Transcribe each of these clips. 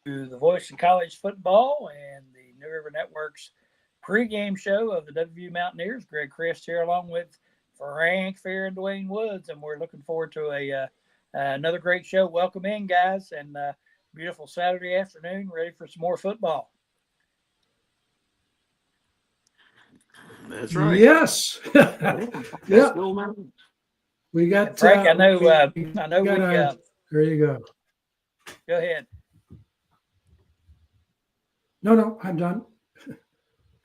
the Voice of College Football and the New River Network's pregame show of the WVU Mountaineers. Greg Christ here along with Frank Fair and Dwayne Woods, and we're looking forward to another great show. Welcome in, guys, and beautiful Saturday afternoon, ready for some more football. That's right. Yes. Yeah. We got Frank. I know. There you go. Go ahead. No, I'm done.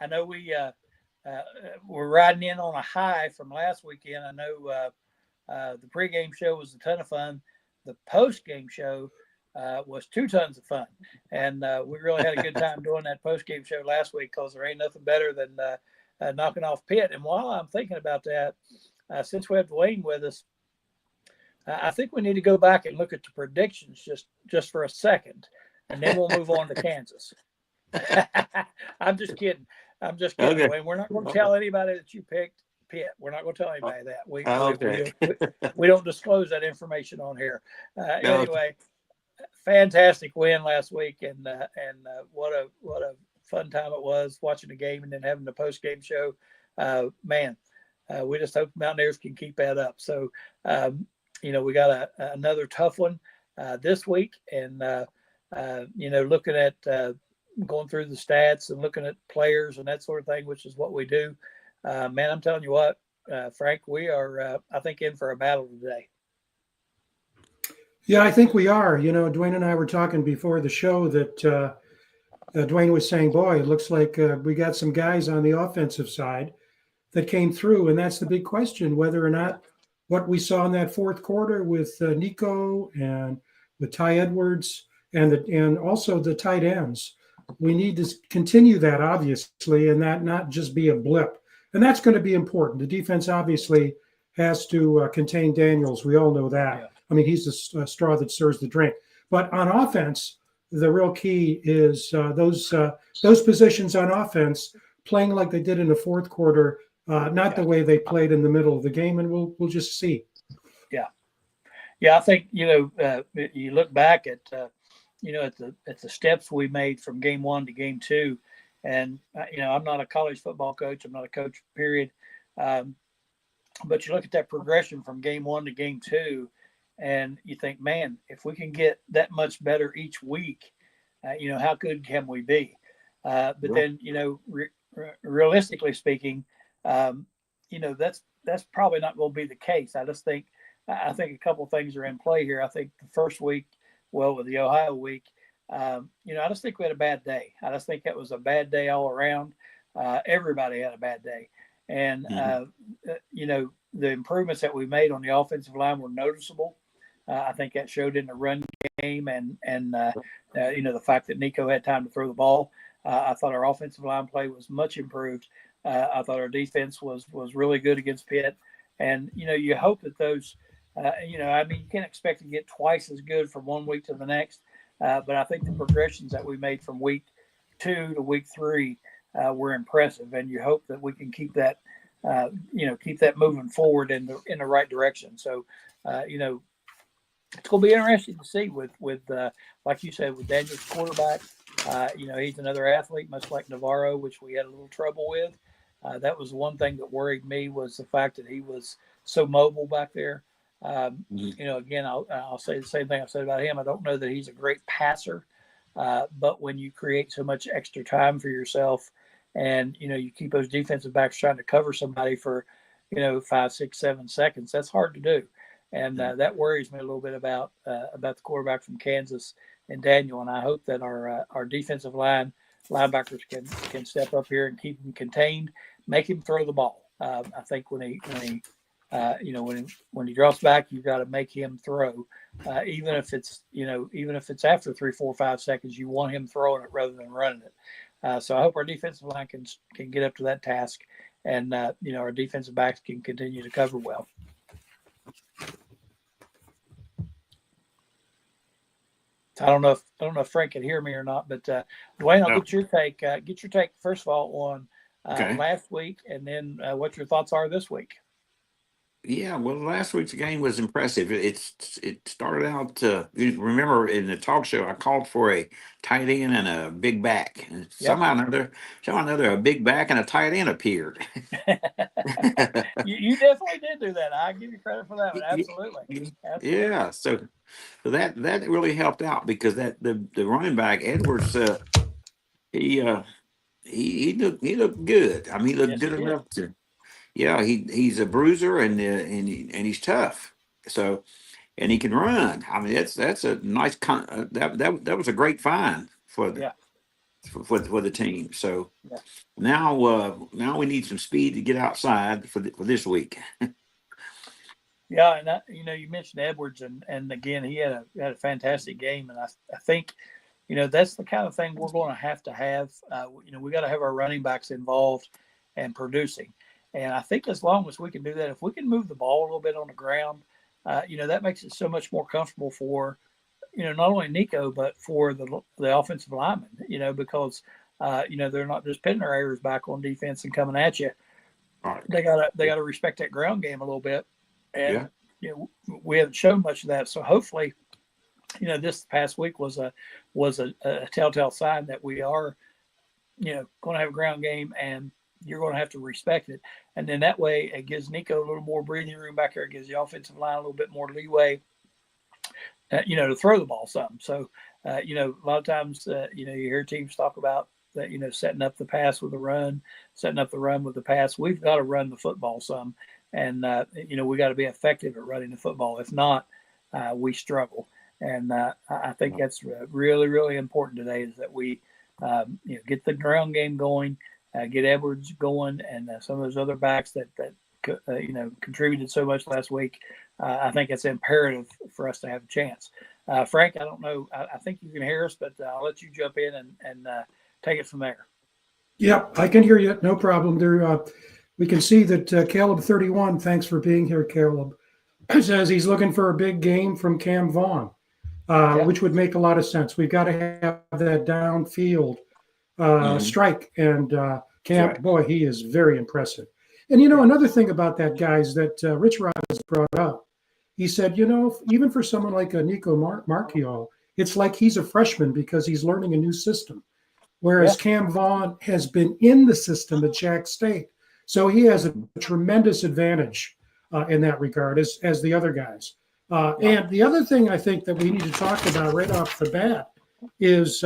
I know we're riding in on a high from last weekend. I know the pregame show was a ton of fun. The postgame show was 2 tons of fun, and we really had a good time doing that postgame show last week because there ain't nothing better than knocking off Pitt. And while I'm thinking about that, since we have Dwayne with us, I think we need to go back and look at the predictions just for a second, and then we'll move on to Kansas. I'm just kidding. Okay. Dwayne. We're not going to tell anybody that you picked Pitt. We're not going to tell anybody that. We don't disclose that information on here. Anyway, fantastic win last week, and what a fun time it was watching the game and then having the post game show. We just hope the Mountaineers can keep that up. So, we got another tough one this week, and looking at going through the stats and looking at players and that sort of thing, which is what we do. I'm telling you what, Frank, we are, I think, in for a battle today. Yeah, I think we are. Dwayne and I were talking before the show that Dwayne was saying, boy, it looks like we got some guys on the offensive side that came through. And that's the big question, whether or not what we saw in that fourth quarter with Nico and with Ty Edwards and also the tight ends. We need to continue that, obviously, and that not just be a blip. And that's going to be important. The defense obviously has to contain Daniels. We all know that. Yeah. I mean, he's the straw that stirs the drink. But on offense, the real key is those positions on offense playing like they did in the fourth quarter, not the way they played in the middle of the game, and we'll just see. Yeah. I think you look back at at the steps we made from game 1 to game 2, and I'm not a college football coach. I'm not a coach, period. But you look at that progression from game 1 to game 2, and you think, man, if we can get that much better each week, how good can we be? But then, realistically speaking, that's probably not going to be the case. I think a couple of things are in play here. I think the first week, with the Ohio week, I just think we had a bad day. I just think it was a bad day all around. Everybody had a bad day. And, the improvements that we made on the offensive line were noticeable. I think that showed in the run game and the fact that Nico had time to throw the ball. I thought our offensive line play was much improved. I thought our defense was really good against Pitt. And, you hope that those you can't expect to get twice as good from one week to the next. But I think the progressions that we made from week 2 to week 3 were impressive. And you hope that we can keep that, keep that moving forward in the right direction. So, it's going to be interesting to see with like you said, with Daniel's quarterback. He's another athlete, much like Navarro, which we had a little trouble with. That was one thing that worried me, was the fact that he was so mobile back there. Again, I'll say the same thing I said about him. I don't know that he's a great passer, but when you create so much extra time for yourself, and you keep those defensive backs trying to cover somebody for 5, 6, 7 seconds, that's hard to do, and that worries me a little bit about the quarterback from Kansas and Daniel. And I hope that our defensive linebackers can step up here and keep him contained, make him throw the ball. I think when he drops back, you've got to make him throw, even if it's after 3, 4, 5 seconds. You want him throwing it rather than running it. So I hope our defensive line can get up to that task, and our defensive backs can continue to cover well. I don't know if Frank can hear me or not, but Dwayne, I'll get your take. Get your take first of all on last week, and then what your thoughts are this week. Yeah, well, last week's game was impressive. It started out. You remember in the talk show, I called for a tight end and a big back, and Yep. somehow or another, a big back and a tight end appeared. You definitely did do that. I give you credit for that one. Absolutely. Absolutely. Yeah, so that really helped out because that the running back Edwards, he uh he looked good. I mean, he looked Yes, he good did. enough to. Yeah, he's a bruiser and he's tough. So and he can run. I mean, that's a nice that was a great find for the Yeah. for the team. So Yeah. now we need some speed to get outside for this week. Yeah, and you mentioned Edwards, and again, he had a fantastic game, and I think that's the kind of thing we're going to have. We got to have our running backs involved and producing, and I think as long as we can do that, if we can move the ball a little bit on the ground, that makes it so much more comfortable for not only Nico but for the offensive linemen. Because they're not just pinning their ears back on defense and coming at you. All right. They gotta respect that ground game a little bit, and Yeah. we haven't shown much of that. So hopefully, this past week was a telltale sign that we are, going to have a ground game, and you're going to have to respect it. And then that way, it gives Nico a little more breathing room back there. It gives the offensive line a little bit more leeway, to throw the ball some. So, a lot of times, you hear teams talk about that, setting up the pass with a run, setting up the run with the pass. We've got to run the football some, and we got to be effective at running the football. If not, we struggle. And I think that's really, really important today is that we, get the ground game going, get Edwards going, and some of those other backs that contributed so much last week. I think it's imperative for us to have a chance. Frank, I don't know. I think you can hear us, but I'll let you jump in and take it from there. Yep, I can hear you. No problem. There, we can see that Caleb 31. Thanks for being here, Caleb. Says he's looking for a big game from Cam Vaughn, which would make a lot of sense. We've got to have that downfield strike, and Cam, Right. boy, he is very impressive. And another thing about that guy is that Rich Rod has brought up. He said, even for someone like a Nico Marchiol, it's like he's a freshman because he's learning a new system. Whereas Cam Vaughn has been in the system at Jack State. So he has a tremendous advantage in that regard as the other guys. And the other thing I think that we need to talk about right off the bat is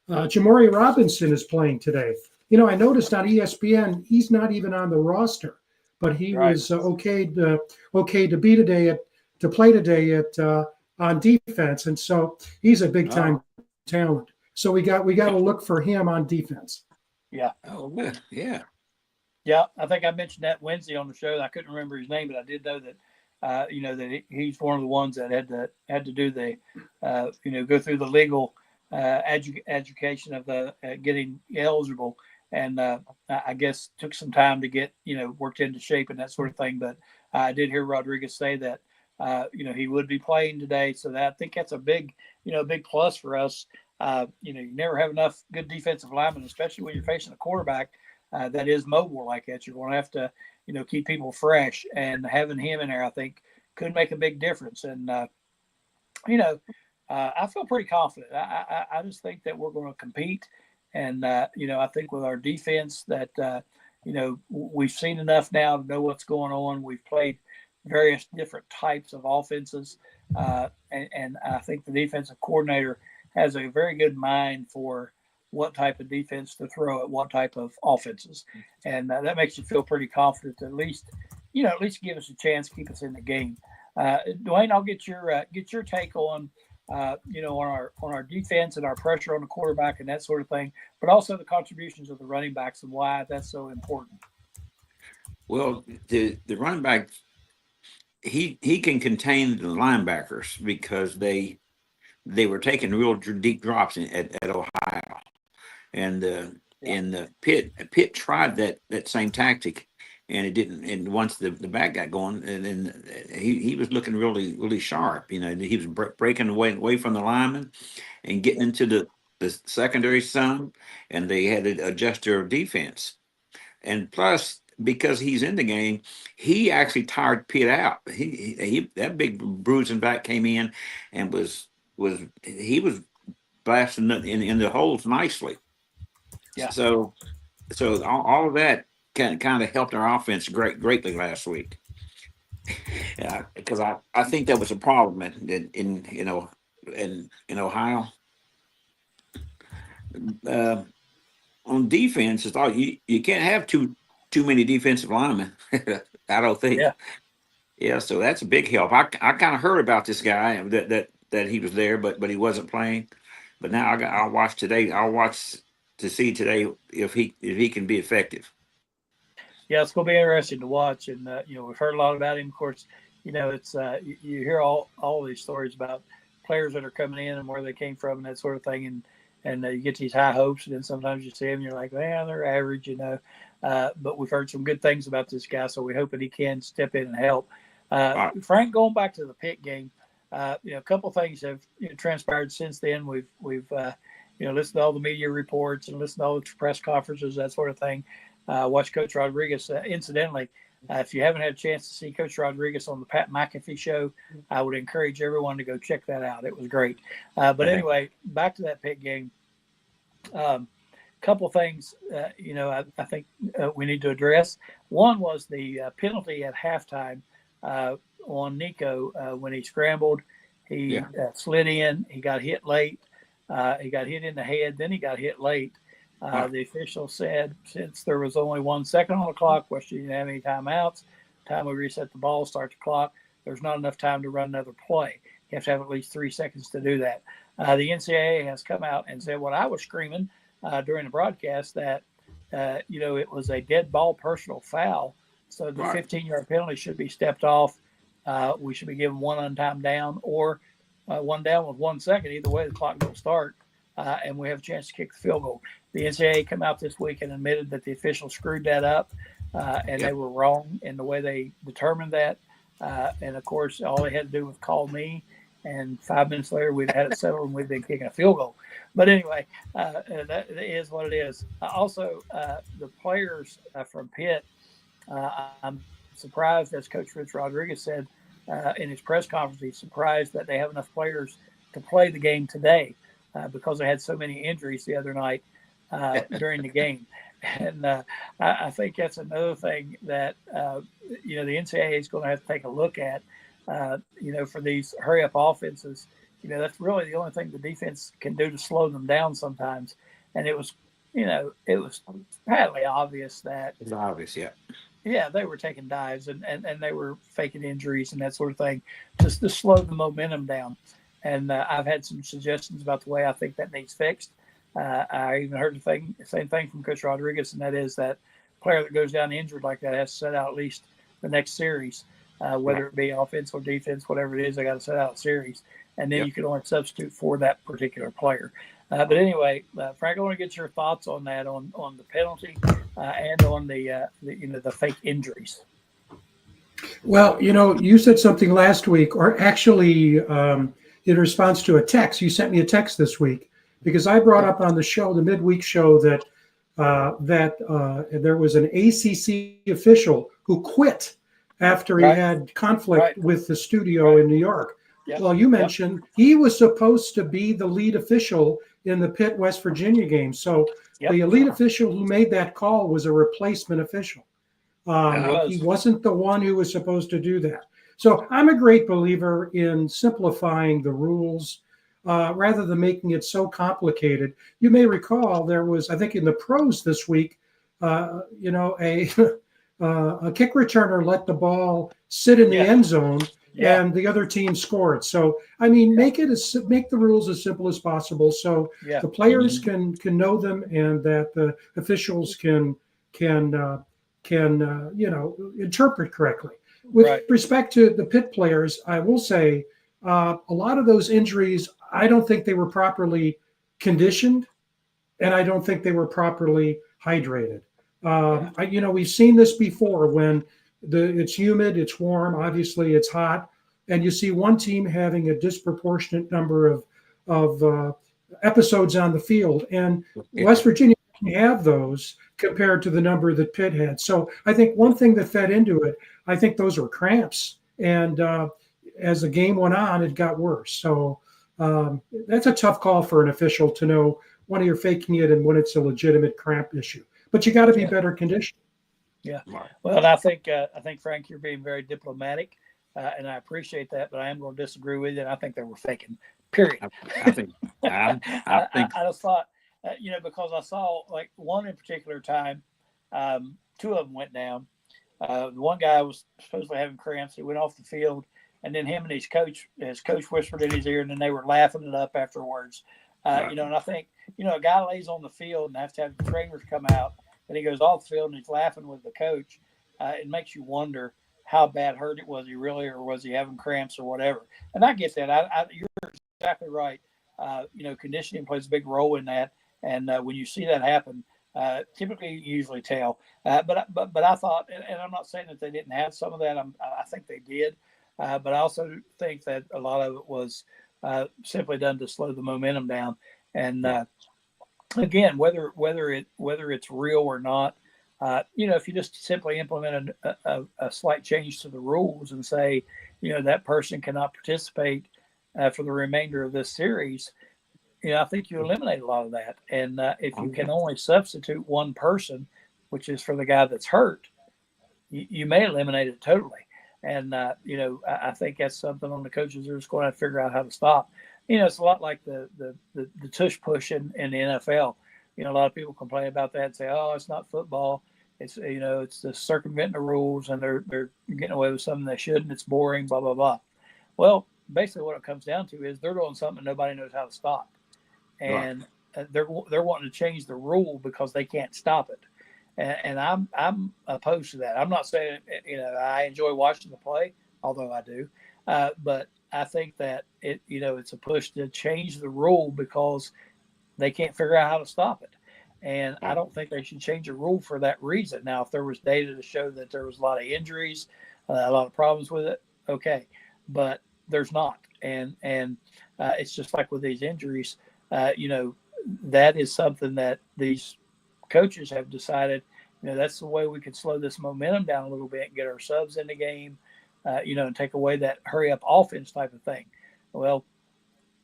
Jamori Robinson is playing today. I noticed on ESPN, he's not even on the roster, but he was okay to be today to play today on defense. And so he's a big time talent. So we got to look for him on defense. Yeah. Oh, good. Yeah. Yeah. I think I mentioned that Wednesday on the show. I couldn't remember his name, but I did know that, that he's one of the ones that had to do the, go through the legal education of the getting eligible. And I guess took some time to get, worked into shape and that sort of thing. But I did hear Rodriguez say that, he would be playing today. So that I think that's a big plus for us. You never have enough good defensive linemen, especially when you're facing a quarterback that is mobile like that. You're going to have to, keep people fresh, and having him in there, I think, could make a big difference. And, I feel pretty confident. I just think that we're going to compete. And, I think with our defense that, we've seen enough now to know what's going on. We've played various different types of offenses. And I think the defensive coordinator has a very good mind for what type of defense to throw at what type of offenses. And that makes you feel pretty confident to at least give us a chance, keep us in the game. Dwayne, I'll get your take on, on our defense and our pressure on the quarterback and that sort of thing, but also the contributions of the running backs and why that's so important. Well, the running back, he can contain the linebackers because they were taking real deep drops at Ohio, and Pitt tried that same tactic, and it didn't. And once the back got going, and then he was looking really, really sharp. He was breaking away from the lineman and getting into the secondary some, and they had to adjust their defense. And plus, because he's in the game, he actually tired Pitt out. He that big bruising back came in and he was blasting in the holes nicely. Yeah. So all of that kind of helped our offense greatly last week. Yeah, because I think that was a problem in in Ohio. Uh, on defense, it's all you can't have too many defensive linemen. I don't think. Yeah. Yeah, so that's a big help. I kind of heard about this guy that he was there, but he wasn't playing. But now I'll watch today. I'll watch to see today if he can be effective. Yeah, it's going to be interesting to watch. And, we've heard a lot about him. Of course, it's you hear all these stories about players that are coming in and where they came from and that sort of thing. And you get these high hopes, and then sometimes you see them and you're like, man, they're average, But we've heard some good things about this guy, so we hope that he can step in and help. Right. Frank, going back to the Pitt game, a couple of things have transpired since then. We've listened to all the media reports and listened to all the press conferences, that sort of thing. Watch Coach Rodriguez. Incidentally, if you haven't had a chance to see Coach Rodriguez on the Pat McAfee show, I would encourage everyone to go check that out. It was great. But anyway, back to that Pitt game. Couple things, I think we need to address. One was the penalty at halftime on Nico when he scrambled. He slid in. He got hit late. He got hit in the head. Then he got hit late. The official said since there was only 1 second on the clock, West Virginia didn't have any timeouts. Time we reset the ball, start the clock, there's not enough time to run another play. You have to have at least 3 seconds to do that. The NCAA has come out and said what I was screaming during the broadcast, that it was a dead ball personal foul. So the 15-yard penalty should be stepped off. We should be given one untimed down or one down with 1 second. Either way, the clock will start, and we have a chance to kick the field goal. The NCAA came out this week and admitted that the officials screwed that up, and they were wrong in the way they determined that. And, of course, all they had to do was call me, and 5 minutes later we'd had it settled and we'd been kicking a field goal. But anyway, that is what it is. Also, the players from Pitt, I'm surprised, as Coach Rich Rodriguez said in his press conference, he's surprised that they have enough players to play the game today because they had so many injuries the other night during the game. And I think that's another thing that, the NCAA is going to have to take a look at, for these hurry-up offenses. That's really the only thing the defense can do to slow them down sometimes. And it was patently obvious that – It's obvious, yeah. Yeah, they were taking dives and they were faking injuries and that sort of thing just to slow the momentum down. And I've had some suggestions about the way I think that needs fixed. I even heard the same thing from Coach Rodriguez, and that is that player that goes down injured like that has to set out at least the next series, whether it be offense or defense, whatever it is, they got to set out a series. And then you can only substitute for that particular player. But anyway, Frank, I want to get your thoughts on that, on the penalty and on the fake injuries. Well, you said something last week, or actually in response to a text. You sent me a text this week because I brought up on the show, the midweek show, that there was an ACC official who quit after he had conflict with the studio in New York. Yep. Well, you mentioned he was supposed to be the lead official in the Pitt, West Virginia game. So the elite official who made that call was a replacement official. He wasn't the one who was supposed to do that. So I'm a great believer in simplifying the rules rather than making it so complicated. You may recall there was, I think in the pros this week, a kick returner let the ball sit in the end zone and the other team scored. So, I mean, make the rules as simple as possible so the players can know them and that the officials can interpret correctly. With respect to the Pitt players, I will say a lot of those injuries, I don't think they were properly conditioned, and I don't think they were properly hydrated. We've seen this before when it's humid, it's warm, obviously it's hot, and you see one team having a disproportionate number of episodes on the field. And West Virginia have those compared to the number that Pitt had. So I think one thing that fed into it, I think those were cramps. And as the game went on, it got worse. So that's a tough call for an official to know when you're faking it and when it's a legitimate cramp issue. But you got to be better conditioned. Yeah. Well, and I think Frank, you're being very diplomatic, and I appreciate that. But I am going to disagree with you. And I think they were faking. Period. I think I just thought, because I saw like one in particular time, two of them went down. The one guy was supposedly having cramps. He went off the field, and then him and his coach whispered in his ear, and then they were laughing it up afterwards. And I think, a guy lays on the field and has to have the trainers come out, and he goes off the field and he's laughing with the coach. It makes you wonder how bad hurt it was. He really, or was he having cramps or whatever? And I get that. You're exactly right. Conditioning plays a big role in that. And when you see that happen, typically you usually tell. But I thought, and I'm not saying that they didn't have some of that. I think they did. But I also think that a lot of it was simply done to slow the momentum down. And again, whether it's real or not, if you just simply implement a slight change to the rules and say, that person cannot participate for the remainder of this series, I think you eliminate a lot of that. And if you can only substitute one person, which is for the guy that's hurt, you may eliminate it totally. And, I think that's something on the coaches are just going to have to figure out how to stop. It's a lot like the tush push in the NFL. A lot of people complain about that and say, oh, it's not football. It's, it's the circumventing the rules, and they're getting away with something they shouldn't. It's boring, blah, blah, blah. Well, basically what it comes down to is they're doing something nobody knows how to stop. And they're wanting to change the rule because they can't stop it. And I'm opposed to that. I'm not saying, I enjoy watching the play, although I do. But I think that it's a push to change the rule because they can't figure out how to stop it. And I don't think they should change a rule for that reason. Now, if there was data to show that there was a lot of injuries, a lot of problems with it, okay. But there's not. And it's just like with these injuries, that is something that these coaches have decided, that's the way we can slow this momentum down a little bit and get our subs in the game, and take away that hurry up offense type of thing. Well,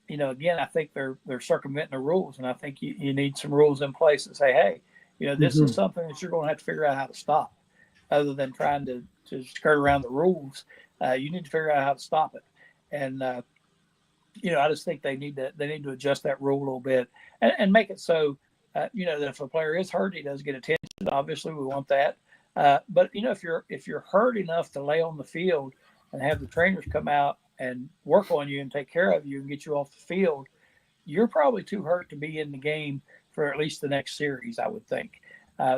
again, I think they're circumventing the rules, and I think you need some rules in place that say, hey, this is something that you're going to have to figure out how to stop, other than trying to skirt around the rules. You need to figure out how to stop it. And, I just think they need to adjust that rule a little bit and make it so, that if a player is hurt, he does get attention. Obviously, we want that. But if you're hurt enough to lay on the field and have the trainers come out and work on you and take care of you and get you off the field, you're probably too hurt to be in the game for at least the next series, I would think.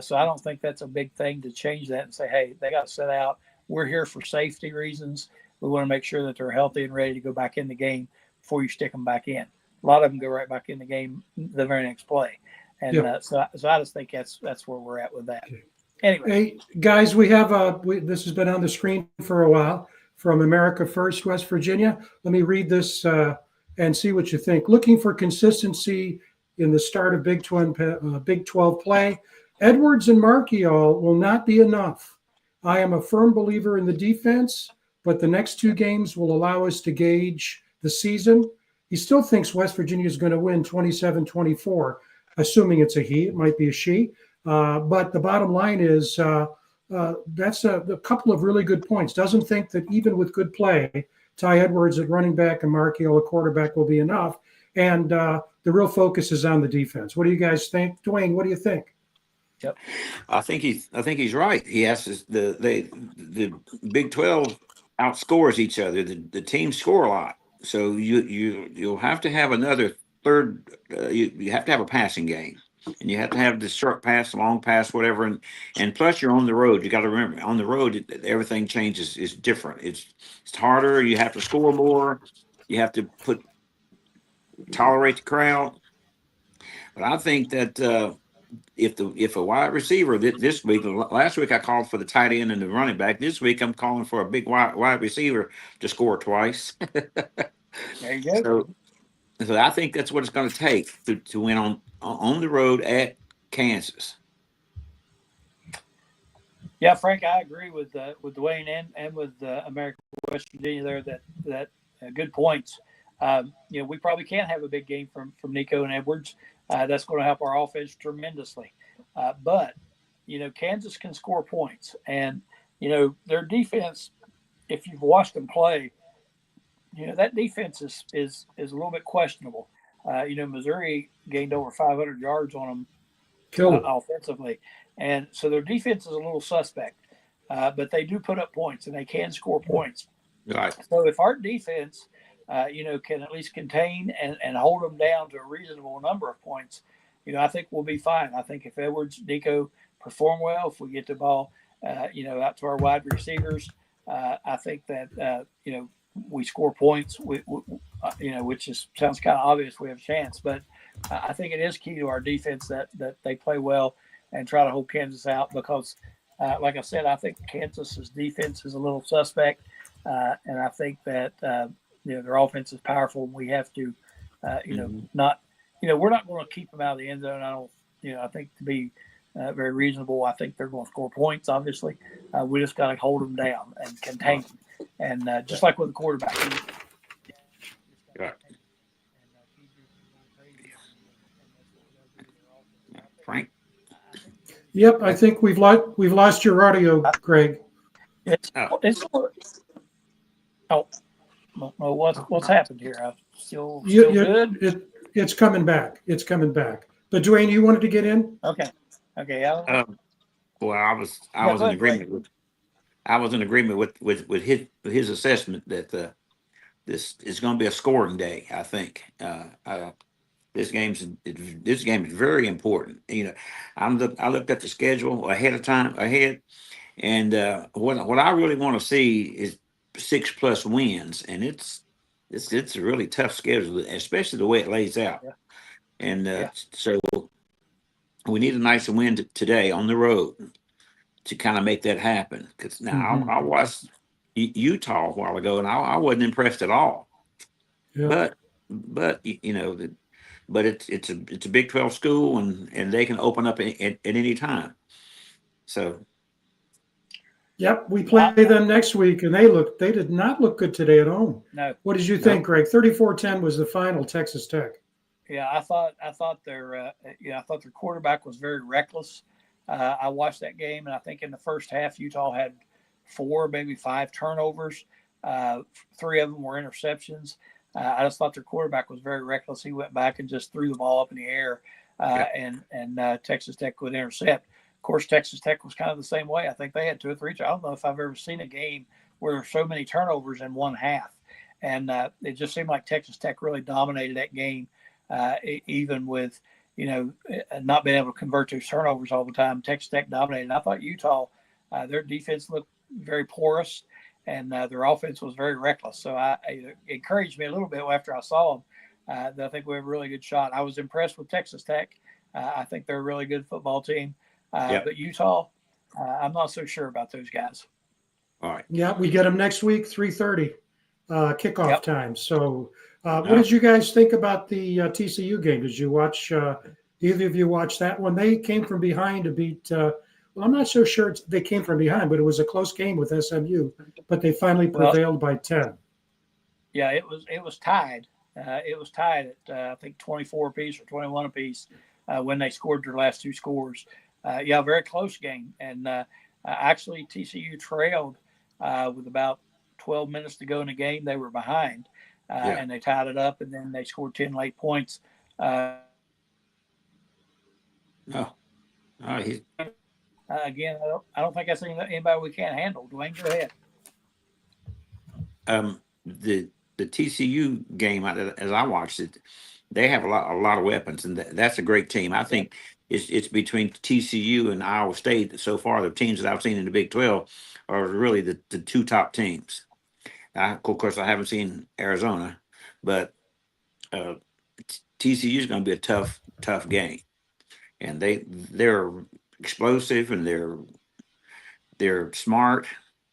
So I don't think that's a big thing to change that and say, hey, they got set out. We're here for safety reasons. We want to make sure that they're healthy and ready to go back in the game before you stick them back in. A lot of them go right back in the game the very next play. And so I just think that's where we're at with that. Anyway. Hey, guys, we have this has been on the screen for a while from America First, West Virginia. Let me read this and see what you think. Looking for consistency in the start of Big 12 play. Edwards and Marchiol will not be enough. I am a firm believer in the defense, but the next two games will allow us to gauge the season. He still thinks West Virginia is going to win 27-24, assuming it's a he. It might be a she. But the bottom line is that's a couple of really good points. Doesn't think that even with good play, Ty Edwards at running back and Marchiol at quarterback will be enough. And the real focus is on the defense. What do you guys think? Dwayne, what do you think? Yep. I think he's right. He has the Big 12 outscores each other. The teams score a lot. So you'll have to have another third. You have to have a passing game, and you have to have the short pass, long pass, whatever. And plus, you're on the road. You got to remember, on the road, everything changes. It's different. It's harder. You have to score more. You have to tolerate the crowd. But I think that if a wide receiver this week, last week I called for the tight end and the running back. This week I'm calling for a big wide receiver to score twice. There you go. So I think that's what it's going to take to win on the road at Kansas. Yeah, Frank, I agree with Dwayne and with American West Virginia there. That good points. We probably can't have a big game from Nico and Edwards. That's going to help our offense tremendously. But Kansas can score points, and their defense. If you've watched them play, that defense is a little bit questionable. Missouri gained over 500 yards on them offensively, and so their defense is a little suspect. But they do put up points, and they can score points. Right. So if our defense, can at least contain and hold them down to a reasonable number of points, I think we'll be fine. I think if Edwards, Nico perform well, if we get the ball, out to our wide receivers, I think that we score points. Which sounds kind of obvious. We have a chance, but I think it is key to our defense that they play well and try to hold Kansas out because, like I said, I think Kansas's defense is a little suspect, and I think that their offense is powerful. And we have to, not, we're not going to keep them out of the end zone. I don't, I think to be very reasonable, I think they're going to score points. Obviously, we just got to hold them down and contain them. And just like with the quarterback. Right. Frank. Yep, I think we've lost your audio, Greg. What's happened here? Still good. It's coming back. It's coming back. But Dwayne, you wanted to get in? Okay. Well, I was in agreement with. I was in agreement with his assessment that this is going to be a scoring day. I think this game is very important. I looked at the schedule ahead, and what I really want to see is 6+ wins, and it's a really tough schedule, especially the way it lays out. Yeah. And so we need a nice win today on the road to kind of make that happen. Because now I watched Utah a while ago, and I wasn't impressed at all. Yeah. But it's a Big 12 school, and they can open up at any time. So. Yep, we play them next week, and they did not look good today at home. No. What did you think, Greg? 34-10 was the final, Texas Tech. Yeah, I thought their quarterback was very reckless. I watched that game, and I think in the first half, Utah had 4, maybe 5 turnovers. 3 of them were interceptions. I just thought their quarterback was very reckless. He went back and just threw the ball up in the air, and Texas Tech would intercept. Of course, Texas Tech was kind of the same way. I think they had 2 or 3. I don't know if I've ever seen a game where there's so many turnovers in one half. And it just seemed like Texas Tech really dominated that game, even with, not being able to convert those turnovers all the time. Texas Tech dominated. And I thought Utah, their defense looked very porous, and their offense was very reckless. So it encouraged me a little bit after I saw them that I think we have a really good shot. I was impressed with Texas Tech. I think they're a really good football team. But Utah, I'm not so sure about those guys. All right. Yeah, we get them next week, 3:30 kickoff time. So what did you guys think about the TCU game? Did you watch either of you watch that one? They came from behind to beat well, I'm not so sure they came from behind, but it was a close game with SMU, but they finally prevailed by 10. Yeah, it was tied. It was tied at I think 24 apiece or 21 apiece when they scored their last 2 scores. Very close game. And actually, TCU trailed with about 12 minutes to go in the game. They were behind, and they tied it up, and then they scored 10 late points. Again, I don't think that's anybody we can't handle. Dwayne, go ahead. The TCU game, as I watched it, they have a lot of weapons, and that's a great team. I think it's between TCU and Iowa State. So far, the teams that I've seen in the Big 12 are really the 2 top teams. Of course, I haven't seen Arizona, but TCU is going to be a tough game, and they're explosive, and they're smart,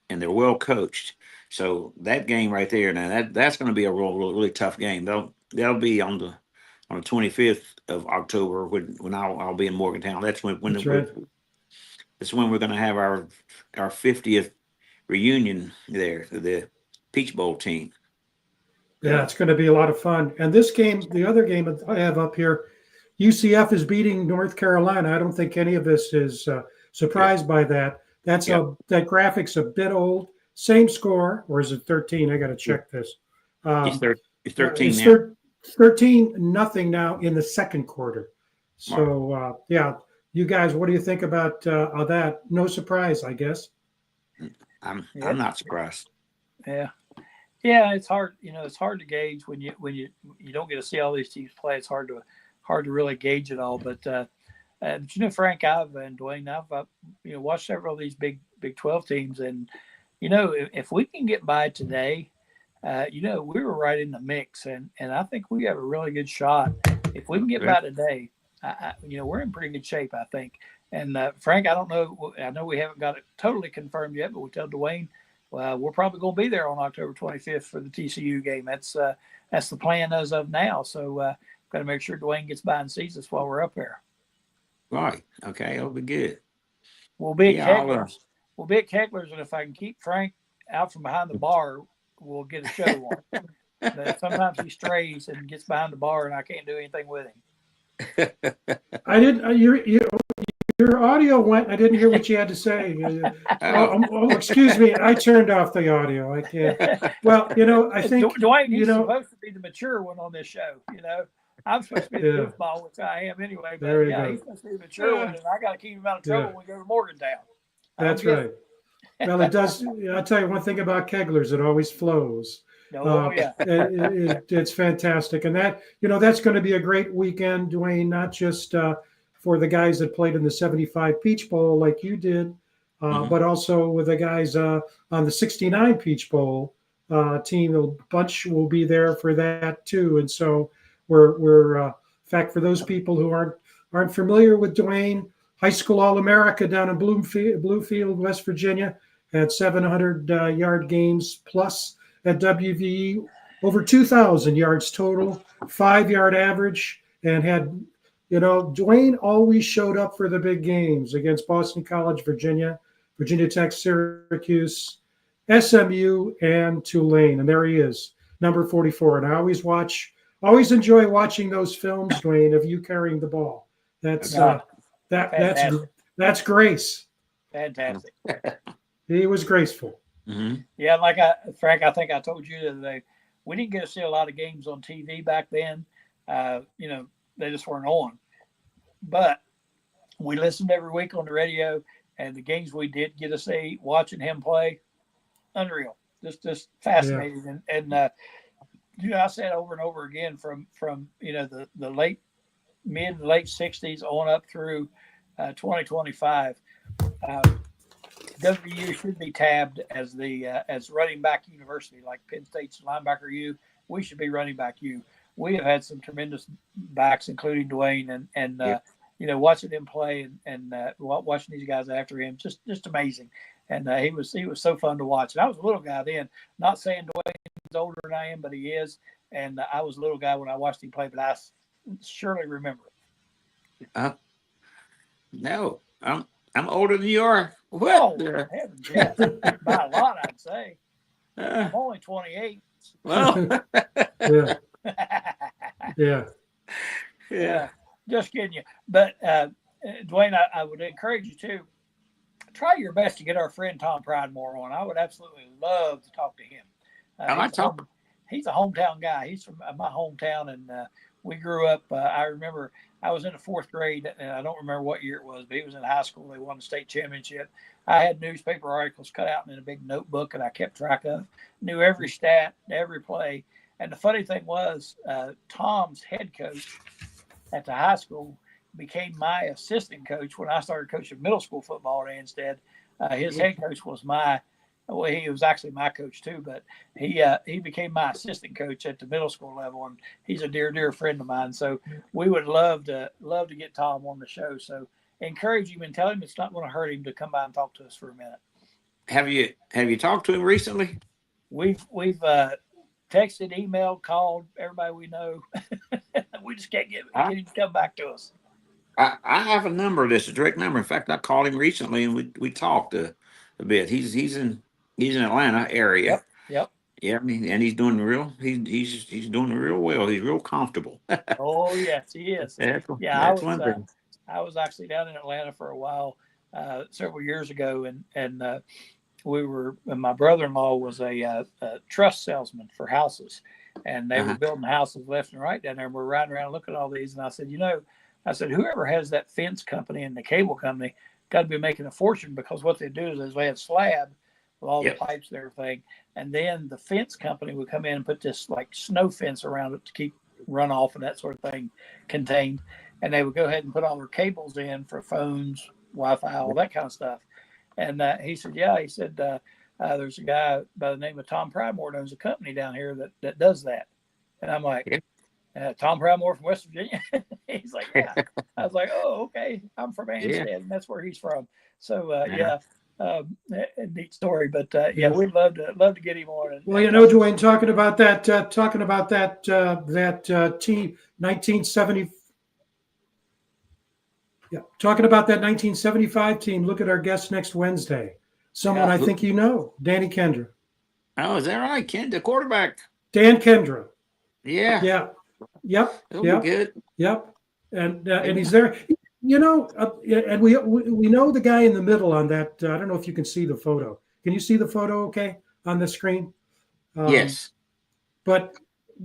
and they're well coached. So that game right there, now that's going to be a really tough game. They'll be on on the 25th of October when I'll be in Morgantown. That's That's right. that's when we're going to have our 50th reunion there, the Peach Bowl team. Yeah, it's going to be a lot of fun. And this game, the other game I have up here, UCF is beating North Carolina. I don't think any of us is surprised by that. That graphic's a bit old. Same score, or is it 13? I got to check this. It's 13 it's now. 13-0 now in the second quarter. So you guys, what do you think about that? No surprise, I guess. I'm not surprised. Yeah. Yeah, it's hard. It's hard to gauge when you don't get to see all these teams play. It's hard to really gauge it all. But Frank, I've and Dwayne, I've watched several of these Big 12 teams, and if we can get by today, we were right in the mix, and I think we have a really good shot if we can get by today. We're in pretty good shape, I think. And Frank, I don't know. I know we haven't got it totally confirmed yet, but we tell Dwayne. We're probably going to be there on October 25th for the TCU game. That's the plan as of now. So got to make sure Dwayne gets by and sees us while we're up there. Right. Okay. It'll be good. We'll be at Kegler's. We'll be at Kegler's, and if I can keep Frank out from behind the bar, we'll get a show on. But sometimes he strays and gets behind the bar, and I can't do anything with him. I didn't. Your audio went. I didn't hear what you had to say. Excuse me. I turned off the audio. I can't. Well, I think Dwayne, he's supposed to be the mature one on this show. I'm supposed to be the goofball, which I am anyway. But he's supposed to be the mature one, and I got to keep him out of trouble when we go to Morgantown. That's right. Well, it does. I'll tell you one thing about Kegler's. It always flows. It's fantastic, and that's going to be a great weekend, Dwayne. Not just for the guys that played in the 75 Peach Bowl like you did, but also with the guys on the 69 Peach Bowl team. A bunch will be there for that too. And so we're in fact, for those people who aren't familiar with Dwayne, high school All-America down in Bluefield, West Virginia, had 700-yard games plus at WVE, over 2,000 yards total, 5-yard average, and had Dwayne always showed up for the big games against Boston College, Virginia Tech, Syracuse, SMU, and Tulane. And there he is, number 44. And I always enjoy watching those films, Dwayne, of you carrying the ball. That's grace. Fantastic. He was graceful. Mm-hmm. Yeah, Frank, I think I told you the other day, we didn't get to see a lot of games on TV back then. They just weren't on. But we listened every week on the radio, and the games we did get to see, watching him play, unreal. Just fascinating. Yeah. And I said over and over again from the mid to late 60s on up through 2025, WU should be tabbed as running back university, like Penn State's linebacker U. We should be running back U. We have had some tremendous backs, including Dwayne, and watching him play and watching these guys after him, just amazing. And he was so fun to watch. And I was a little guy then, not saying Dwayne's older than I am, but he is. And I was a little guy when I watched him play, but I surely remember it. No, I'm older than you are. Well, heavens, yes. By a lot, I'd say. I'm only 28. Well, yeah. Just kidding you. But Dwayne, I would encourage you to try your best to get our friend Tom Pridemore on. I would absolutely love to talk to him. He's a hometown guy. He's from my hometown, and we grew up. I remember I was in the 4th grade, and I don't remember what year it was, but he was in high school. They won the state championship. I had newspaper articles cut out in a big notebook that I kept track of. Knew every stat, every play. And the funny thing was, Tom's head coach at the high school became my assistant coach when I started coaching middle school football at Anstead. His head coach was he was actually my coach too, but he became my assistant coach at the middle school level, and he's a dear friend of mine. So we would love to get Tom on the show. So encourage him and tell him it's not going to hurt him to come by and talk to us for a minute. Have you talked to him recently? We've texted, emailed, called everybody we know. We just can't get I, him to come back to us. I have a number. This a direct number. In fact, I called him recently, and we talked a bit. He's in Atlanta area. Yep. Yep. Yeah, and he's doing he's doing real well. He's real comfortable. Oh yes, he is. That's Yeah, that's one thing. I was actually down in Atlanta for a while several years ago, and my brother-in-law was a truss salesman for houses, and they were Uh-huh. building houses left and right down there. And we're riding around looking at all these, and I said, whoever has that fence company and the cable company got to be making a fortune, because what they do is they have slab with all Yep. the pipes and everything, and then the fence company would come in and put this like snow fence around it to keep runoff and that sort of thing contained, and they would go ahead and put all their cables in for phones, Wi-Fi, all that kind of stuff. And he said, there's a guy by the name of Tom Pridemore that owns a company down here that does that. And I'm like, Yep. Tom Pridemore from West Virginia? He's like, yeah. I was like, oh, okay. I'm from Yeah. Anstead, and that's where he's from. So, Uh-huh. a neat story. But Yeah. we'd love to get him on. Well, Dwayne, talking about that team, 1970. Yeah, talking about that 1975 team. Look at our guest next Wednesday. Someone I think you know, Danny Kendra. Oh, is that right? Ken, the quarterback. Dan Kendra. Yeah. Yeah. Yep. It'll be good. Yep. And he's there. And we know the guy in the middle on that. I don't know if you can see the photo. Can you see the photo? Okay, on the screen. Yes. But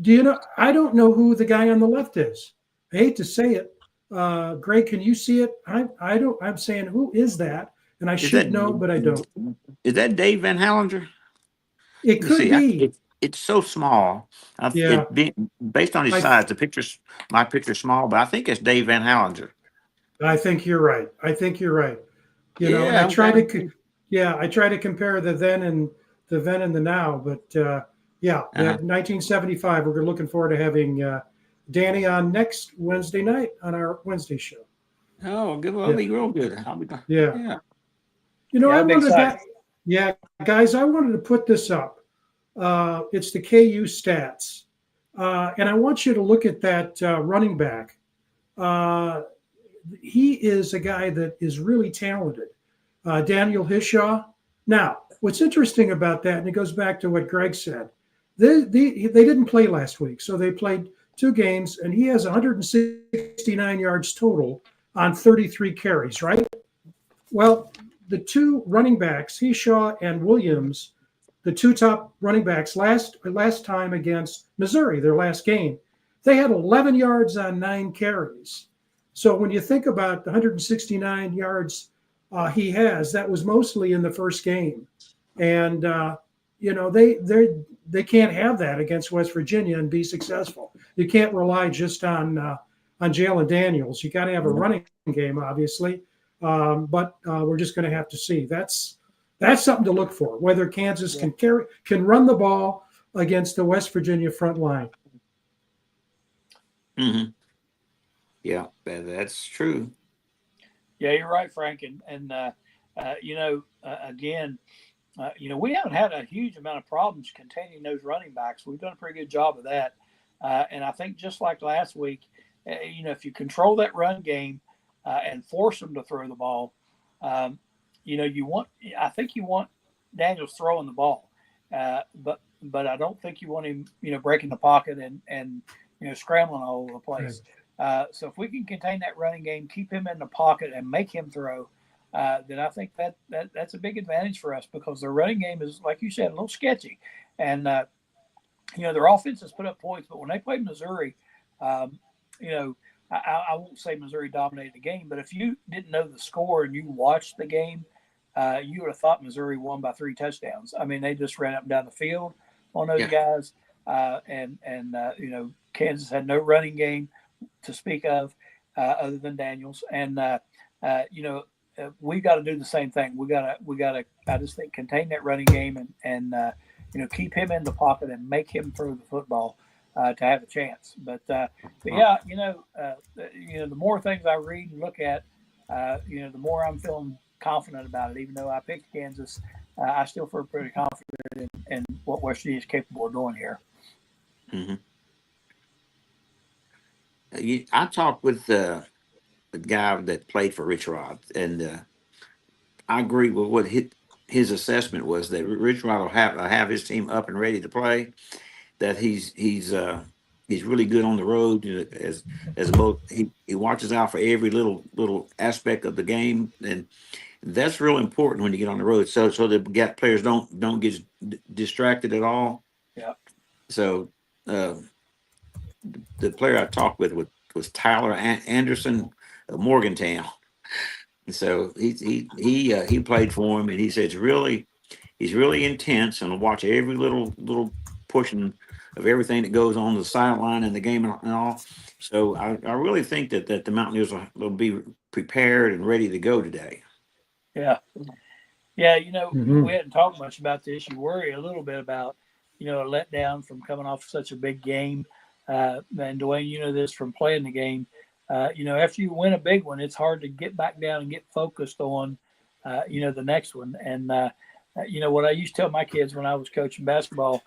do you know? I don't know who the guy on the left is. I hate to say it. Greg, can you see it? I don't. I'm saying, who is that? And I should know, but I don't. Is that Dave Van Hallinger? It could be. It's so small. Yeah. Based on his size, my picture's small, but I think it's Dave Van Hallinger. I think you're right. And Yeah, I try to compare the then and the now, but Uh-huh. 1975. We're looking forward to having Danny on next Wednesday night on our Wednesday show. Oh, good. Well, it'll be real good. Yeah. Guys, I wanted to put this up. It's the KU stats, and I want you to look at that running back. He is a guy that is really talented, Daniel Hishaw. Now, what's interesting about that, and it goes back to what Greg said, they didn't play last week, so they played 2 games, and he has 169 yards total on 33 carries, right? Well, the 2 running backs, Hishaw and Williams, the 2 top running backs last time against Missouri, their last game, they had 11 yards on 9 carries. So when you think about the 169 yards he has, that was mostly in the first game, and they can't have that against West Virginia and be successful. You can't rely just on Jalen Daniels. You got to have a running game, obviously, but we're just going to have to see. That's something to look for. Whether Kansas can run the ball against the West Virginia front line. Mm-hmm. Yeah, that's true. Yeah, you're right, Frank. And again, we haven't had a huge amount of problems containing those running backs. We've done a pretty good job of that. And I think just like last week, if you control that run game and force them to throw the ball, I think you want Daniels throwing the ball, but I don't think you want him, breaking the pocket and scrambling all over the place. Right. So if we can contain that running game, keep him in the pocket, and make him throw, then I think that's a big advantage for us, because their running game is, like you said, a little sketchy, and their offense has put up points, but when they played Missouri, I won't say Missouri dominated the game, but if you didn't know the score and you watched the game, you would have thought Missouri won by 3 touchdowns. I mean, they just ran up and down the field on those guys, and Kansas had no running game to speak of other than Daniels, and we got to do the same thing. We got to. I just think contain that running game and keep him in the pocket and make him throw the football to have a chance. But the more things I read and look at, the more I'm feeling confident about it. Even though I picked Kansas, I still feel pretty confident in what West Virginia is capable of doing here. Mm-hmm. I talked with the guy that played for Rich Rod, and I agree with what his assessment was that Rich Rod will have his team up and ready to play. That he's really good on the road. As most he watches out for every little aspect of the game, and that's real important when you get on the road. So the players don't get distracted at all. Yeah. So the player I talked with was Tyler Anderson of Morgantown. And so he played for him, and he said he's really intense and will watch every little portion of everything that goes on the sideline in the game and all. So I really think that the Mountaineers will be prepared and ready to go today. Yeah. Yeah, Mhm. we hadn't talked much about this. You worry a little bit about, a letdown from coming off such a big game. And Dwayne, you know this from playing the game. After you win a big one, it's hard to get back down and get focused on, the next one. And, what I used to tell my kids when I was coaching basketball,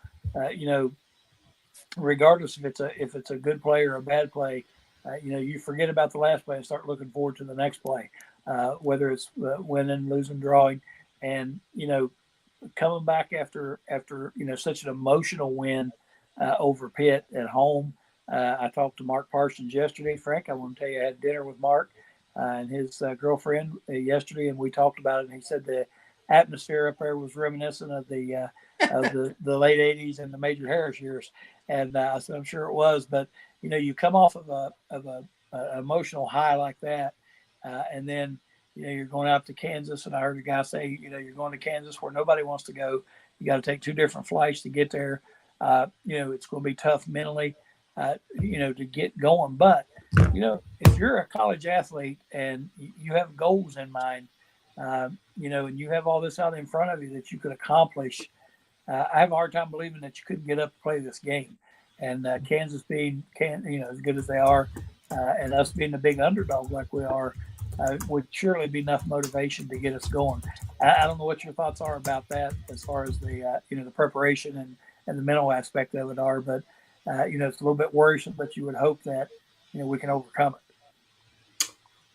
regardless if it's a good play or a bad play, you forget about the last play and start looking forward to the next play, whether it's winning, losing, drawing, and coming back after such an emotional win over Pitt at home. I talked to Mark Parsons yesterday. Frank, I want to tell you, I had dinner with Mark and his girlfriend yesterday, and we talked about it. And he said the atmosphere up there was reminiscent of the late '80s and the Major Harris years. And I said, I'm sure it was. But you come off of a emotional high like that, and then you're going out to Kansas, and I heard a guy say, you're going to Kansas where nobody wants to go. You got to take 2 different flights to get there. It's going to be tough mentally, to get going. But, if you're a college athlete and you have goals in mind, and you have all this out in front of you that you could accomplish, I have a hard time believing that you couldn't get up and play this game. And Kansas being, as good as they are, and us being the big underdog like we are, would surely be enough motivation to get us going. I don't know what your thoughts are about that as far as the the preparation and the mental aspect of it are, but it's a little bit worrisome, but you would hope that we can overcome it.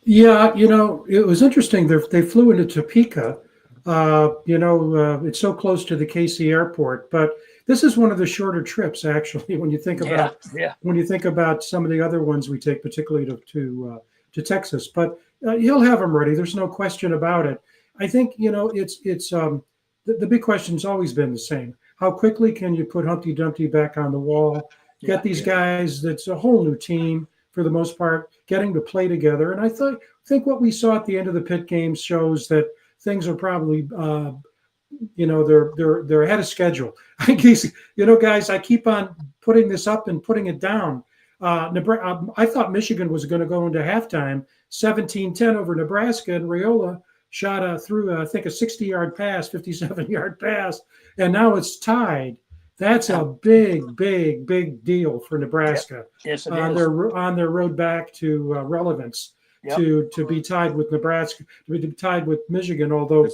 Yeah, it was interesting. They flew into Topeka. It's so close to the KC airport, but this is one of the shorter trips, actually, when you think about some of the other ones we take, particularly to Texas. But he'll have them ready. There's no question about it. I think it's the big question's always been the same. How quickly can you put Humpty Dumpty back on the wall? Get these guys. That's a whole new team for the most part, getting to play together. And I think what we saw at the end of the Pitt game shows that things are probably they're ahead of schedule. I guess, guys, I keep on putting this up and putting it down. I thought Michigan was going to go into halftime 17-10 over Nebraska, and Raiola shot through I think a 60-yard pass, 57-yard pass, and now it's tied. That's a big deal for Nebraska. Yes, it on is. their road back to relevance. To be tied with Nebraska, to be tied with Michigan. Although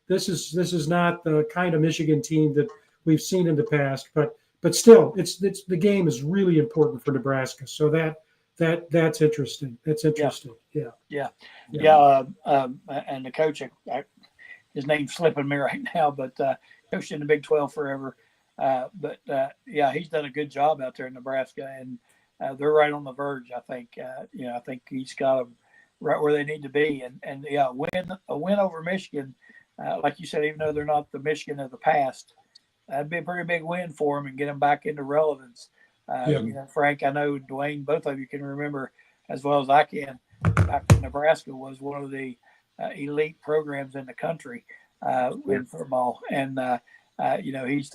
this is not the kind of Michigan team that we've seen in the past, but still, it's the game is really important for Nebraska. So that's interesting. That's interesting. Yeah. And the coach, his name's slipping me right now, but coached in the Big 12 forever. He's done a good job out there in Nebraska, and they're right on the verge. I think. I think he's got them right where they need to be, and a win over Michigan, like you said, even though they're not the Michigan of the past, that'd be a pretty big win for them and get them back into relevance. Frank, I know Dwayne, both of you can remember as well as I can. Back when Nebraska was one of the elite programs in the country in football, and he's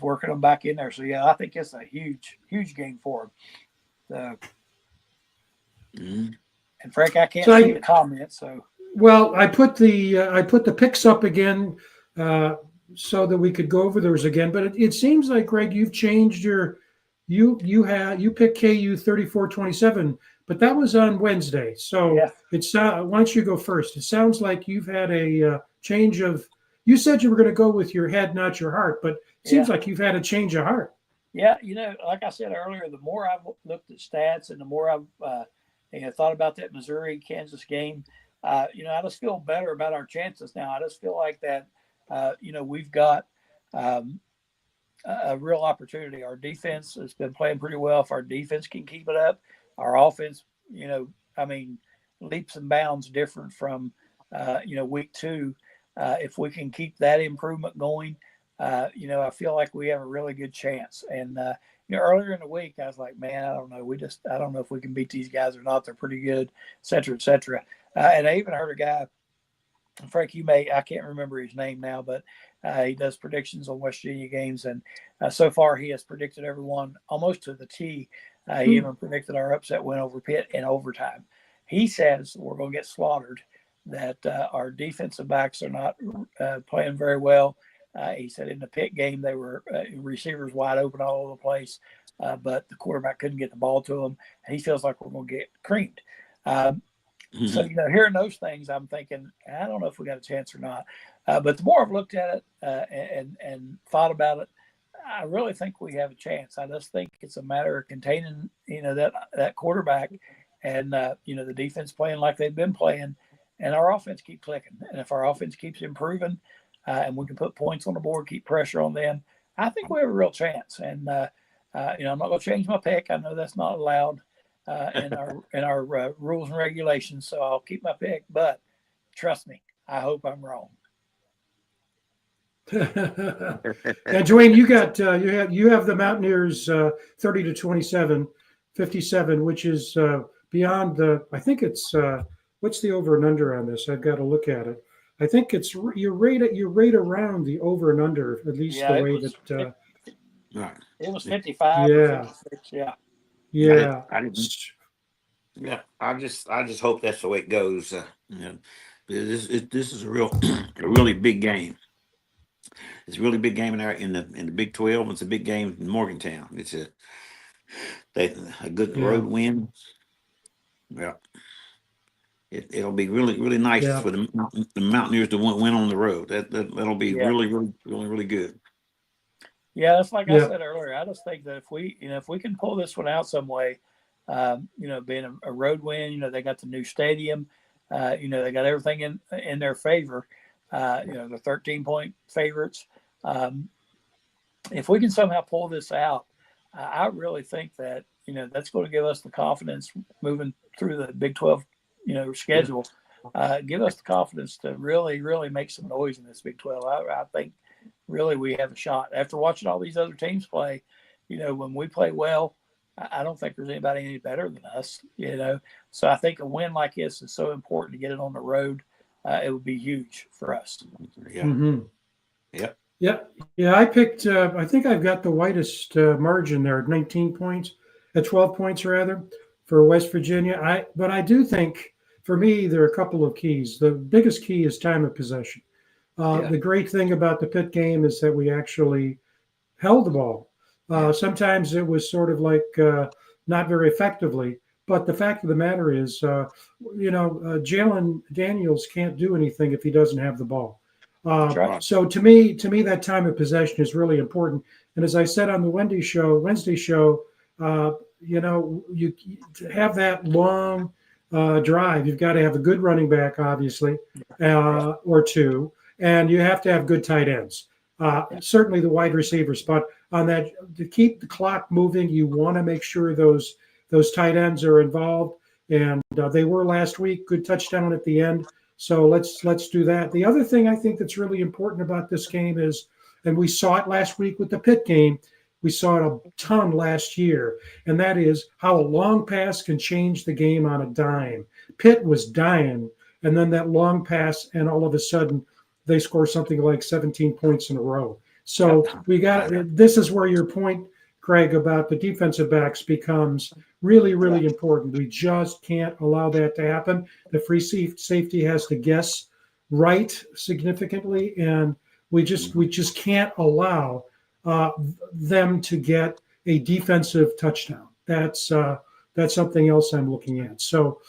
working them back in there. So I think it's a huge game for him. So, and Frank, I can't see the comments. So, well, I put the picks up again so that we could go over those again. But it seems like, Greg, you've changed you picked KU 34-27, but that was on Wednesday. So it's why don't you go first? It sounds like you've had a change of. You said you were going to go with your head, not your heart, but it seems like you've had a change of heart. Yeah, like I said earlier, the more I've looked at stats and the more I've thought about that Missouri Kansas game, I just feel better about our chances now. I just feel like that, we've got um, a real opportunity. Our defense has been playing pretty well. If our defense can keep it up, our offense, I mean, leaps and bounds different from, week two. If we can keep that improvement going, I feel like we have a really good chance. And, earlier in the week, I was like, man, I don't know. I don't know if we can beat these guys or not. They're pretty good, et cetera, et cetera. And I even heard a guy, Frank, I can't remember his name now, but he does predictions on West Virginia games. And so far, he has predicted everyone almost to the T. He even predicted our upset win over Pitt in overtime. He says we're going to get slaughtered, that our defensive backs are not playing very well. He said in the Pitt game, they were receivers wide open all over the place, but the quarterback couldn't get the ball to them. And he feels like we're going to get creamed. So, hearing those things, I'm thinking, I don't know if we got a chance or not. But the more I've looked at it and thought about it, I really think we have a chance. I just think it's a matter of containing, that quarterback and, the defense playing like they've been playing and our offense keep clicking. And if our offense keeps improving and we can put points on the board, keep pressure on them, I think we have a real chance. And, I'm not going to change my pick. I know that's not allowed. In our rules and regulations, so I'll keep my pick. But trust me, I hope I'm wrong. And Dwayne, you have the Mountaineers 30-27, 57, which is beyond the. I think it's what's the over and under on this? I've got to look at it. I think it's you're right around the over and under, at least the way that. Right. It was 55. Yeah. Or 56, yeah. Yeah. Yeah. I just hope that's the way it goes. This is a really big game. It's a really big game in the Big 12. It's a big game in Morgantown. It's a good road win. Yeah. It'll be really nice for the Mountaineers to win on the road. That'll be really good. Yeah, that's like I said earlier. I just think that if we can pull this one out some way, being a road win, they got the new stadium, they got everything in their favor. They're 13-point favorites. If we can somehow pull this out, I really think that that's going to give us the confidence moving through the Big 12, schedule. Give us the confidence to really make some noise in this Big 12. I think. Really, we have a shot. After watching all these other teams play, when we play well, I don't think there's anybody any better than us, So I think a win like this is so important to get it on the road. It would be huge for us. Yeah. Mm-hmm. Yep. Yeah. I picked, I think I've got the widest margin there at 19 points, at 12 points rather, for West Virginia. But I do think, for me, there are a couple of keys. The biggest key is time of possession. The great thing about the Pitt game is that we actually held the ball. Sometimes it was sort of like not very effectively. But the fact of the matter is, Jalen Daniels can't do anything if he doesn't have the ball. Right. So to me, that time of possession is really important. And as I said on the Wednesday show, you to have that long drive, you've got to have a good running back, obviously, or two. And you have to have good tight ends. Certainly the wide receiver spot on that to keep the clock moving. You want to make sure those tight ends are involved, and they were last week. Good touchdown at the end. So let's do that. The other thing I think that's really important about this game is, and we saw it last week with the Pitt game. We saw it a ton last year, and that is how a long pass can change the game on a dime. Pitt was dying, and then that long pass, and all of a sudden, they score something like 17 points in a row. So this is where your point, Craig, about the defensive backs becomes really important. We just can't allow that to happen. The free safety has to guess right significantly, and we just can't allow them to get a defensive touchdown. That's something else I'm looking at. So,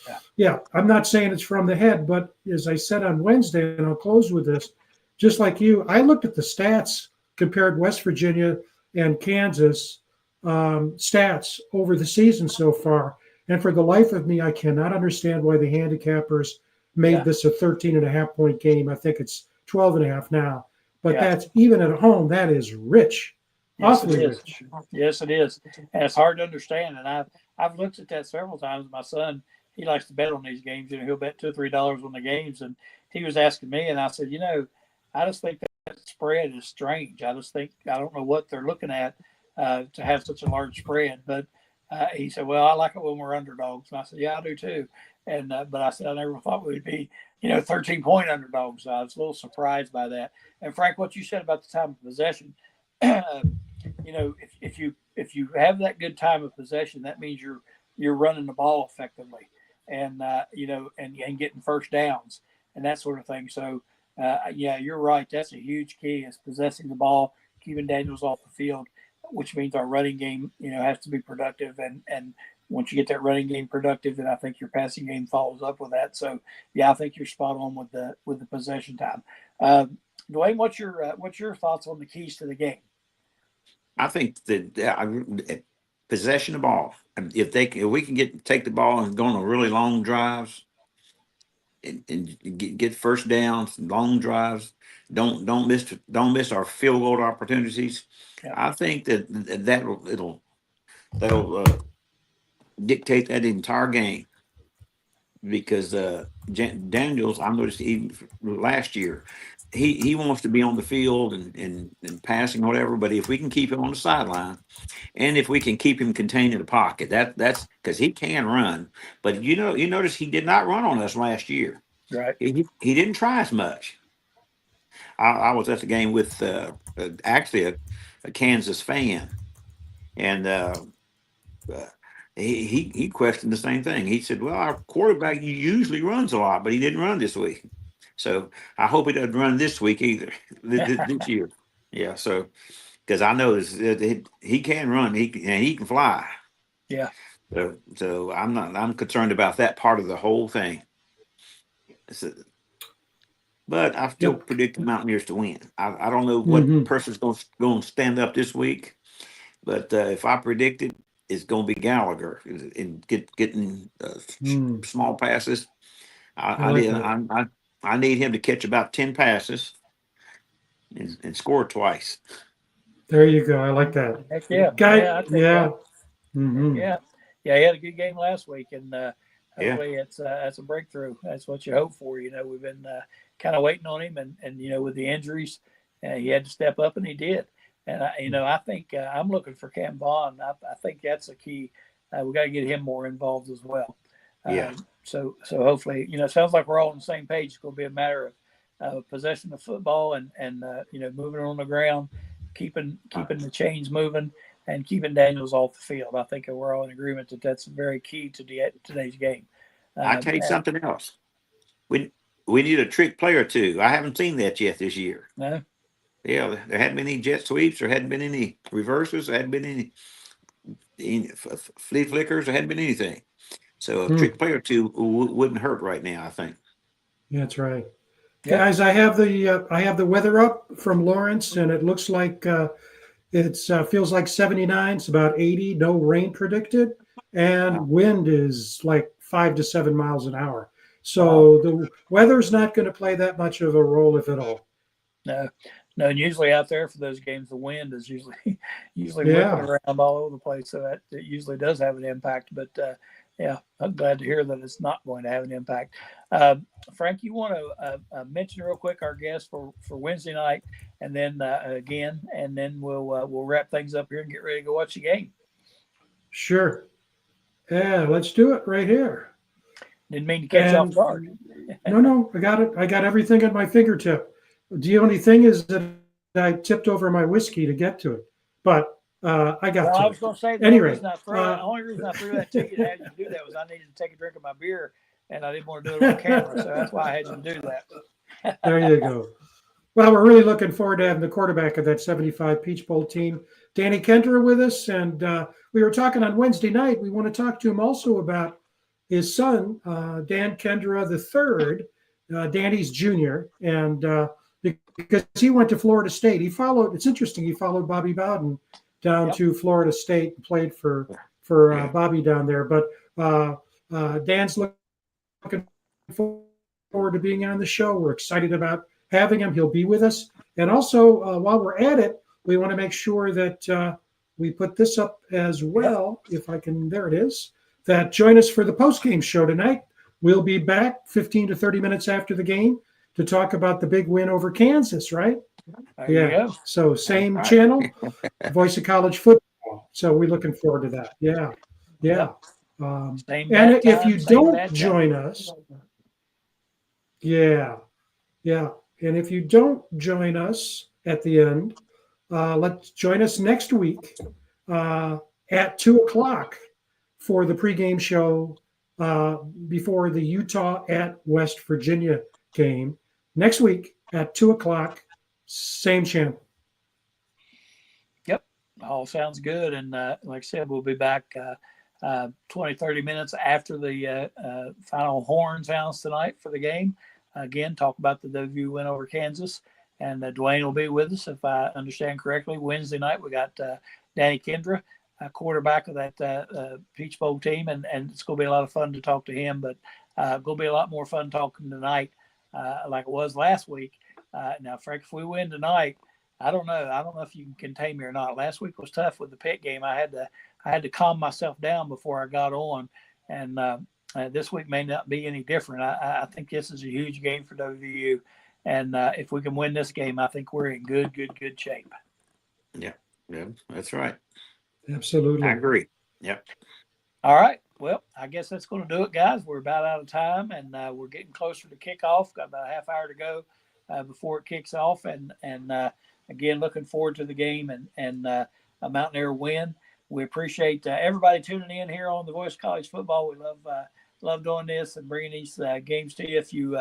I'm not saying it's from the head, but as I said on Wednesday, and I'll close with this, just like you, I looked at the stats, compared West Virginia and Kansas stats over the season so far. And for the life of me, I cannot understand why the handicappers made this a 13.5 point game. I think it's 12.5 now. But that's even at home, that is rich. Yes, Awfully it is. rich. Yes, it is. And it's hard to understand. And I've looked at that several times. My son, he likes to bet on these games. He'll bet $2 or $3 on the games. And he was asking me, and I said, I just think that spread is strange. I don't know what they're looking at to have such a large spread. But he said, well, I like it when we're underdogs. And I said, yeah, I do too. And but I said, I never thought we would be, 13-point underdogs. So I was a little surprised by that. And Frank, what you said about the time of possession, if you have that good time of possession, that means you're running the ball effectively, and and getting first downs and that sort of thing. So you're right. That's a huge key, is possessing the ball, keeping Daniels off the field, which means our running game has to be productive, and once you get that running game productive, then I think your passing game follows up with that. So I think you're spot on with the possession time. Dwayne, what's your thoughts on the keys to the game? I think that possession of ball. If we can take the ball and go on a really long drives and get first downs, long drives, don't miss our field goal opportunities. Yeah. I think that'll dictate that entire game, because Daniels, I noticed even last year, he wants to be on the field and passing whatever. But if we can keep him on the sideline, and if we can keep him contained in the pocket, that's because he can run. But you notice he did not run on us last year. Right. He didn't try as much. I was at the game with actually a Kansas fan, and he questioned the same thing. He said, "Well, our quarterback usually runs a lot, but he didn't run this week. So I hope he doesn't run this week either, this year." Yeah, so because I know he can run, he can fly. Yeah. So I'm concerned about that part of the whole thing. So, but I still predict the Mountaineers to win. I don't know what person's going to stand up this week, but if I predict it, it's going to be Gallagher and getting small passes. I need him to catch about 10 passes and score twice. There you go. I like that. Heck yeah. Guy, Yeah. Mm-hmm. Yeah. He had a good game last week, and hopefully that's a breakthrough. That's what you hope for. We've been kind of waiting on him, and with the injuries, he had to step up, and he did. And I think I'm looking for Cam Vaughn. I think that's a key. We got to get him more involved as well. So hopefully, it sounds like we're all on the same page. It's going to be a matter of possession of football and moving on the ground, keeping the chains moving, and keeping Daniels off the field. I think we're all in agreement that that's very key to today's game. I tell you something else. We need a trick play or two. I haven't seen that yet this year. No. Yeah, there hadn't been any jet sweeps. There hadn't been any reverses. There hadn't been any flea flickers. There hadn't been anything. So a trick play or two wouldn't hurt right now, I think. That's right. Yeah. Guys, I have the weather up from Lawrence, and it looks like it feels like 79. It's about 80. No rain predicted, and wind is like 5 to 7 miles an hour. So the weather's not going to play that much of a role, if at all. No. And usually out there for those games, the wind is usually whipping around all over the place. So that it usually does have an impact. But I'm glad to hear that it's not going to have an impact. Frank, you want to mention real quick our guest for Wednesday night, and then again, and then we'll wrap things up here and get ready to go watch the game. Sure. Yeah, let's do it right here. Didn't mean to catch you off guard. No, I got it. I got everything at my fingertip. The only thing is that I tipped over my whiskey to get to it, but I got to. I was going to say the only reason I threw that to you and had you do that was I needed to take a drink of my beer, and I didn't want to do it on camera, so that's why I had you do that. There you go. Well, we're really looking forward to having the quarterback of that 75 Peach Bowl team, Danny Kendra, with us, and we were talking on Wednesday night. We want to talk to him also about his son, Dan Kendra III, Danny's junior, and because he went to Florida State. It's interesting, he followed Bobby Bowden down Yep. to Florida State and played for Yeah. Bobby down there. But Dan's looking forward to being on the show. We're excited about having him. He'll be with us. And also, while we're at it, we want to make sure that we put this up as well. If I can, there it is. That join us for the post-game show tonight. We'll be back 15 to 30 minutes after the game to talk about the big win over Kansas, right? There you go. So same Right. channel, Voice of College Football. So we're looking forward to that. Yeah. Same And bad if time, you same don't bad join us, and if you don't join us at the end, let's join us next week at 2:00 for the pregame show before the Utah at West Virginia game. Next week at 2:00, same channel. Yep. All sounds good. And like I said, we'll be back 20, 30 minutes after the final horn sounds tonight for the game. Again, talk about the WVU win over Kansas. And Dwayne will be with us, if I understand correctly. Wednesday night, we got Danny Kendra, quarterback of that Peach Bowl team. And it's going to be a lot of fun to talk to him. But going to be a lot more fun talking tonight like it was last week. Now, Frank, if we win tonight, I don't know. I don't know if you can contain me or not. Last week was tough with the Pitt game. I had to calm myself down before I got on. And this week may not be any different. I think this is a huge game for WVU. And if we can win this game, I think we're in good shape. Yeah, that's right. Absolutely. I agree. Yep. All right. Well, I guess that's going to do it, guys. We're about out of time, and we're getting closer to kickoff. Got about a half hour to go before it kicks off. And again, looking forward to the game and a Mountaineer win. We appreciate everybody tuning in here on the Voice of College Football. We love doing this and bringing these games to you. If you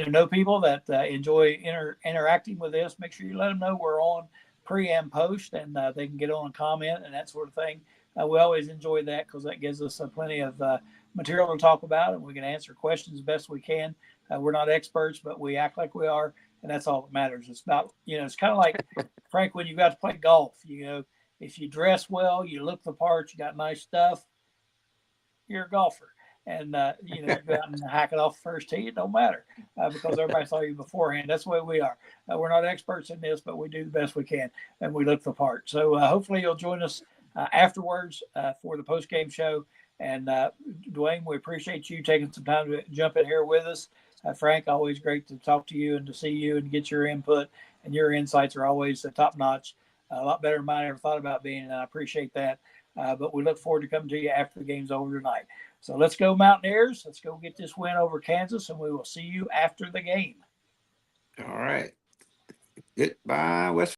know people that enjoy interacting with us, make sure you let them know we're on pre and post, and they can get on and comment and that sort of thing. We always enjoy that because that gives us plenty of material to talk about, and we can answer questions best we can. We're not experts, but we act like we are, and that's all that matters. It's about, it's kind of like, Frank, when you got to play golf, if you dress well, you look the part, you got nice stuff, you're a golfer. And, you go out and hack it off the first tee, it don't matter because everybody saw you beforehand. That's the way we are. We're not experts in this, but we do the best we can, and we look the part. So hopefully you'll join us afterwards for the post-game show. And Dwayne, we appreciate you taking some time to jump in here with us. Frank, always great to talk to you and to see you and get your input, and your insights are always top-notch, a lot better than mine ever thought about being, and I appreciate that. But we look forward to coming to you after the game's over tonight. So let's go Mountaineers. Let's go get this win over Kansas, and we will see you after the game. All right. Goodbye, West